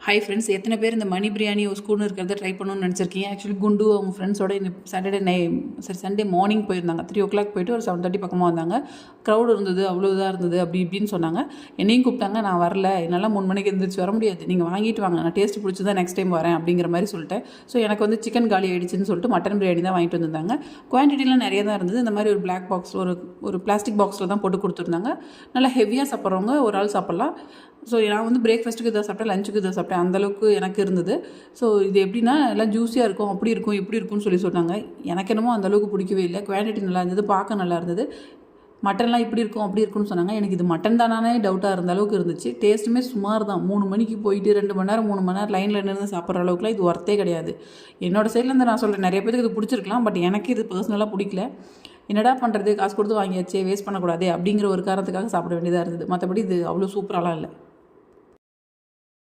Hi friends, எத்தனை பேர் இந்த மணி பிரியாணி ஒரு ஸ்கூன் இருக்கிறத ட்ரை பண்ணணும்னு நினச்சிருக்கீங்க? ஆக்சுவலி குண்டு அவங்க ஃப்ரெண்ட்ஸோட இந்த சண்டே மார்னிங் போயிருந்தாங்க. 3 o'clock போயிட்டு ஒரு 7:30 பக்கமாக வந்தாங்க. க்ரௌட் இருந்தது, அவ்வளோ இதாக இருந்தது அப்படி இப்படின்னு சொன்னாங்க. என்னையும் கூப்பிட்டாங்க. நான் வரல, என்னால் 3 மணிக்கு எழுந்திரிச்சு வர முடியாது, நீங்கள் வாங்கிட்டு வாங்க, நான் டேஸ்ட் பிடிச்சி தான் நெக்ஸ்ட் டைம் வரேன் அப்படிங்கிற மாதிரி சொல்லிட்டேன். ஸோ எனக்கு வந்து சிக்கன் காலி ஆகிடுச்சின்னு சொல்லிட்டு மட்டன் பிரியாணி தான் வாங்கிட்டு வந்திருந்தாங்க. குவான்டிட்டிலாம் நிறைய தான் இருந்தது. இந்த மாதிரி ஒரு பிளாக் பாக்ஸ், ஒரு பிளாஸ்டிக் பாக்ஸில் தான் போட்டு கொடுத்துருந்தாங்க. நல்லா ஹெவியாக சாப்பிட்றவங்க ஒரு ஆள் சாப்பிட்லாம். ஸோ நான் வந்து பிரேக்ஃபாஸ்ட்டுக்கு இதை சாப்பிட்டேன், லஞ்சுக்கு இதை சாப்பிட்டேன். அந்தளவுக்கு எனக்கு இருந்தது. ஸோ இது எப்படின்னா எல்லாம் ஜூஸியாக இருக்கும், அப்படி இருக்கும், இப்படி இருக்கும்னு சொல்லி சொன்னாங்க. எனக்கு என்னமோ அந்தளவுக்கு பிடிக்கவே இல்லை. குவான்டிட்டி நல்லா இருந்தது, பார்க்க நல்லா இருந்தது. மட்டன்லாம் இப்படி இருக்கும் அப்படி இருக்குன்னு சொன்னாங்க. எனக்கு இது மட்டன் தானே டவுட்டாக இருந்த அளவுக்கு இருந்துச்சு. டேஸ்ட்டுமே சுமார் தான். 3 மணிக்கு போயிட்டு 2 மணி நேரம் 3 மணி நேரம் லைனில் நின்று சாப்பிட்ற அளவுக்குலாம் இது ஒர்த்தே கிடையாது. என்னோடய சைட்லேருந்து நான் சொல்கிறேன், நிறைய பேருக்கு இது பிடிச்சிருக்கலாம். பட் எனக்கு இது பர்சனலாக பிடிக்கல. என்னடா பண்ணுறது, காசு கொடுத்து வாங்கியாச்சே, வேஸ்ட் பண்ணக்கூடாதே அப்படிங்கிற ஒரு காரணத்துக்காக சாப்பிட வேண்டியதாக இருந்தது. மற்றபடி இது அவ்வளோ சூப்பராலாம் இல்லை.